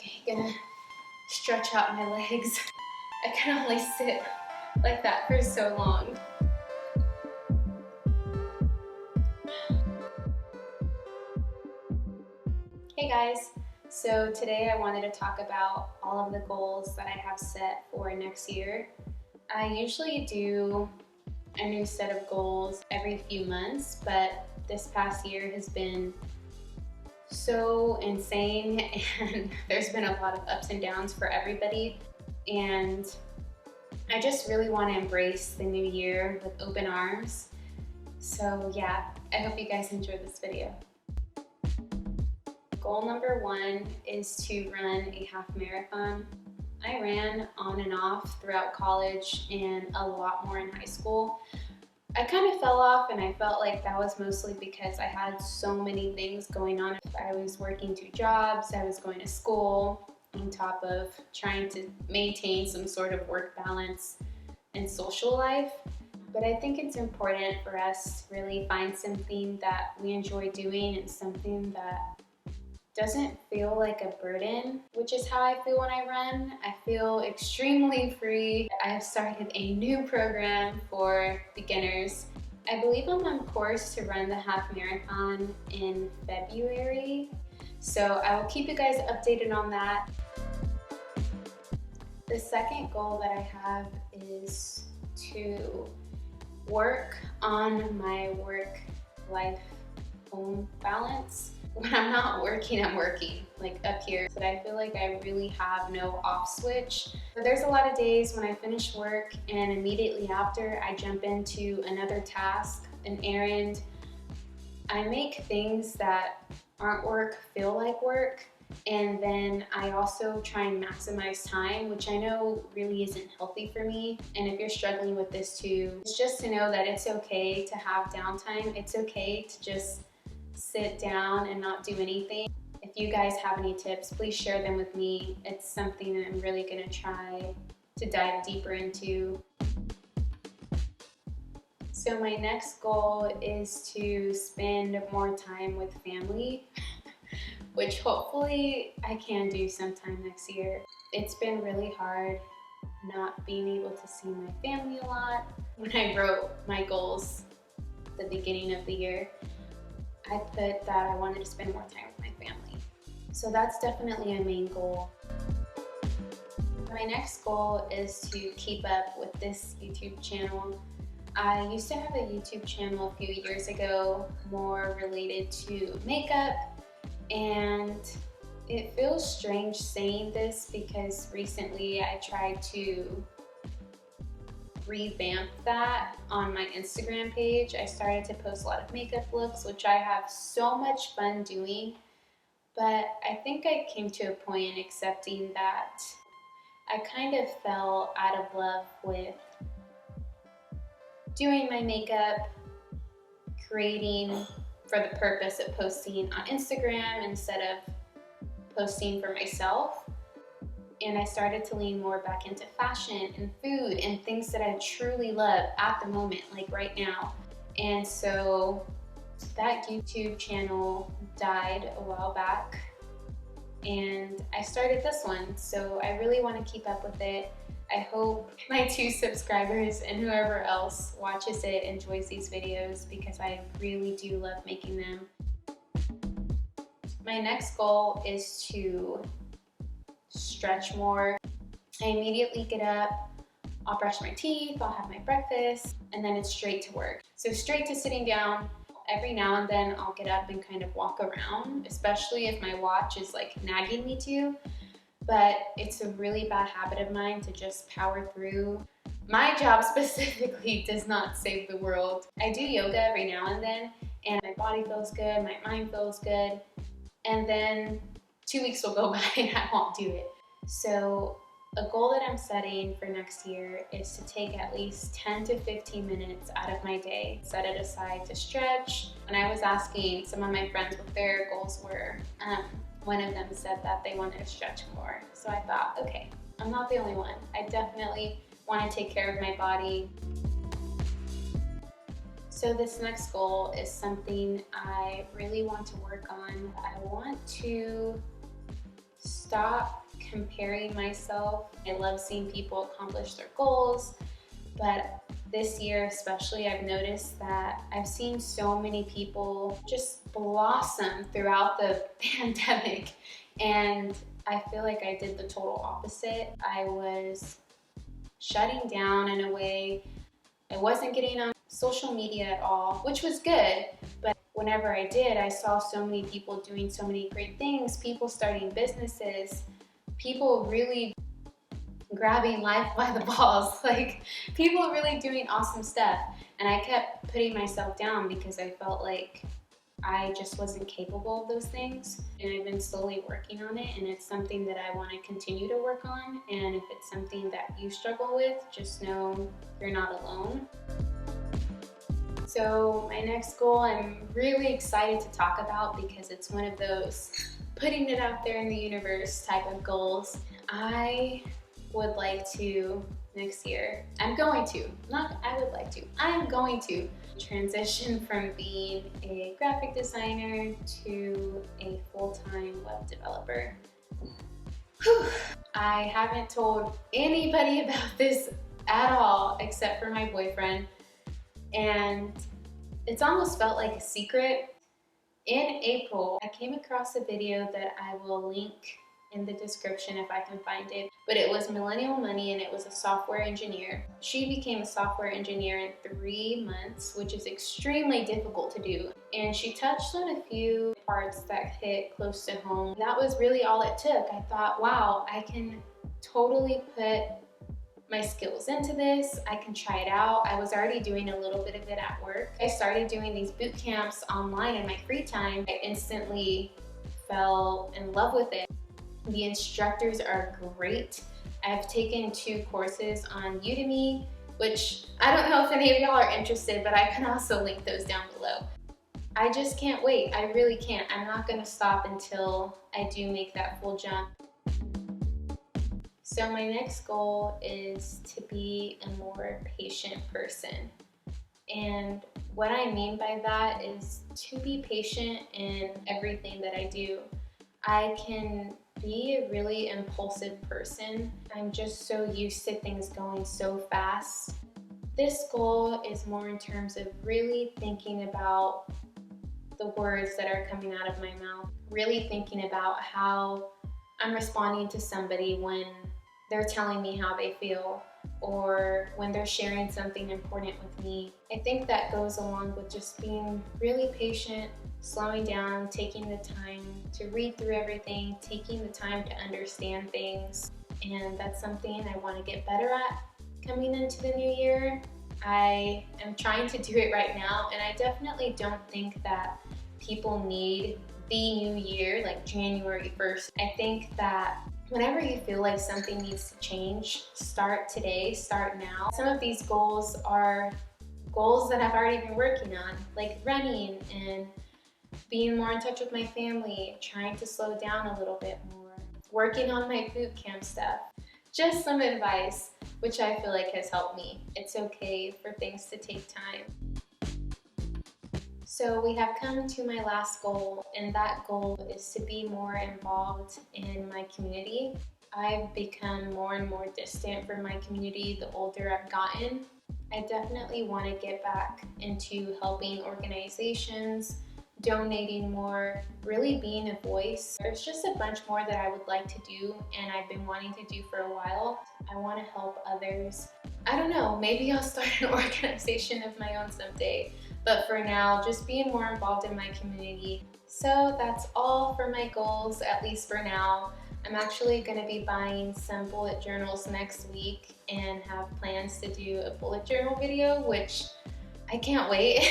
Okay, gonna stretch out my legs. I can only sit like that for so long. Hey guys, so today I wanted to talk about all of the goals that I have set for next year. I usually do a new set of goals every few months, but this past year has been so insane and there's been a lot of ups and downs for everybody, and I just really want to embrace the new year with open arms. So yeah, I hope you guys enjoy this video. Goal number one is to run a half marathon. I ran on and off throughout college and a lot more in high school. I kind of fell off, and I felt like that was mostly because I had so many things going on. I was working 2 jobs, I was going to school, on top of trying to maintain some sort of work balance and social life. But I think it's important for us to really find something that we enjoy doing and something that doesn't feel like a burden, which is how I feel when I run. I feel extremely free. I have started a new program for beginners. I believe I'm on course to run the half marathon in February, so I will keep you guys updated on that. The second goal that I have is to work on my work-life home balance. When I'm not working, I'm working, like up here. But I feel like I really have no off switch. But there's a lot of days when I finish work and immediately after I jump into another task, an errand. I make things that aren't work feel like work. And then I also try and maximize time, which I know really isn't healthy for me. And if you're struggling with this too, it's just to know that it's okay to have downtime. It's okay to just sit down and not do anything. If you guys have any tips, please share them with me. It's something that I'm really gonna try to dive deeper into. So my next goal is to spend more time with family, which hopefully I can do sometime next year. It's been really hard not being able to see my family a lot. When I wrote my goals at the beginning of the year, I put that I wanted to spend more time with my family. So that's definitely a main goal. My next goal is to keep up with this YouTube channel. I used to have a YouTube channel a few years ago, more related to makeup, and it feels strange saying this because recently I tried to revamp that on my Instagram page. I started to post a lot of makeup looks, which I have so much fun doing, but I think I came to a point in accepting that I kind of fell out of love with doing my makeup, creating for the purpose of posting on Instagram instead of posting for myself. And I started to lean more back into fashion and food and things that I truly love at the moment, like right now. And so that YouTube channel died a while back and I started this one. So I really want to keep up with it. I hope my 2 subscribers and whoever else watches it enjoys these videos because I really do love making them. My next goal is to stretch more. I immediately get up, I'll brush my teeth, I'll have my breakfast, and then it's straight to work. So straight to sitting down. Every now and then I'll get up and kind of walk around, especially if my watch is like nagging me to. But it's a really bad habit of mine to just power through. My job specifically does not save the world. I do yoga every now and then, and my body feels good, my mind feels good, and then 2 weeks will go by and I won't do it. So a goal that I'm setting for next year is to take at least 10 to 15 minutes out of my day, set it aside to stretch. And I was asking some of my friends what their goals were. One of them said that they wanted to stretch more. So I thought, okay, I'm not the only one. I definitely want to take care of my body. So this next goal is something I really want to work on. I want to stop comparing myself. I love seeing people accomplish their goals, but this year especially, I've noticed that I've seen so many people just blossom throughout the pandemic, and I feel like I did the total opposite. I was shutting down in a way. I wasn't getting on social media at all, which was good, but whenever I did, I saw so many people doing so many great things, people starting businesses, people really grabbing life by the balls, like people really doing awesome stuff. And I kept putting myself down because I felt like I just wasn't capable of those things. And I've been slowly working on it, and it's something that I want to continue to work on. And if it's something that you struggle with, just know you're not alone. So my next goal I'm really excited to talk about because it's one of those putting it out there in the universe type of goals. I would like to next year, I'm going to transition from being a graphic designer to a full-time web developer. Whew. I haven't told anybody about this at all except for my boyfriend, and it's almost felt like a secret. In April, I came across a video that I will link in the description if I can find it, but it was Millennial Money, and it was a software engineer. She became a software engineer in 3 months, which is extremely difficult to do. And she touched on a few parts that hit close to home. That was really all it took. I thought, wow, I can totally put my skills into this. I can try it out. I was already doing a little bit of it at work. I started doing these boot camps online in my free time. I instantly fell in love with it. The instructors are great. I've taken 2 courses on Udemy, which I don't know if any of y'all are interested, but I can also link those down below. I just can't wait. I really can't. I'm not gonna stop until I do make that full jump. So my next goal is to be a more patient person. And what I mean by that is to be patient in everything that I do. I can be a really impulsive person. I'm just so used to things going so fast. This goal is more in terms of really thinking about the words that are coming out of my mouth, really thinking about how I'm responding to somebody when they're telling me how they feel, or when they're sharing something important with me. I think that goes along with just being really patient, slowing down, taking the time to read through everything, taking the time to understand things. And that's something I want to get better at coming into the new year. I am trying to do it right now, and I definitely don't think that people need the new year, like January 1st. I think that whenever you feel like something needs to change, start today, start now. Some of these goals are goals that I've already been working on, like running and being more in touch with my family, trying to slow down a little bit more, working on my boot camp stuff. Just some advice, which I feel like has helped me. It's okay for things to take time. So we have come to my last goal, and that goal is to be more involved in my community. I've become more and more distant from my community the older I've gotten. I definitely want to get back into helping organizations, donating more, really being a voice. There's just a bunch more that I would like to do, and I've been wanting to do for a while. I want to help others. I don't know, maybe I'll start an organization of my own someday. But for now, just being more involved in my community. So that's all for my goals, at least for now. I'm actually going to be buying some bullet journals next week and have plans to do a bullet journal video, which I can't wait.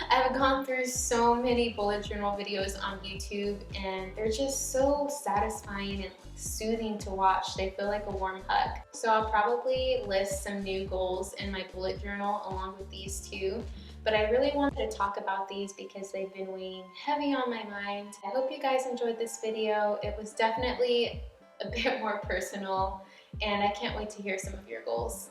I've gone through so many bullet journal videos on YouTube, and they're just so satisfying and soothing to watch. They feel like a warm hug. So I'll probably list some new goals in my bullet journal along with these 2. But I really wanted to talk about these because they've been weighing heavy on my mind. I hope you guys enjoyed this video. It was definitely a bit more personal, and I can't wait to hear some of your goals.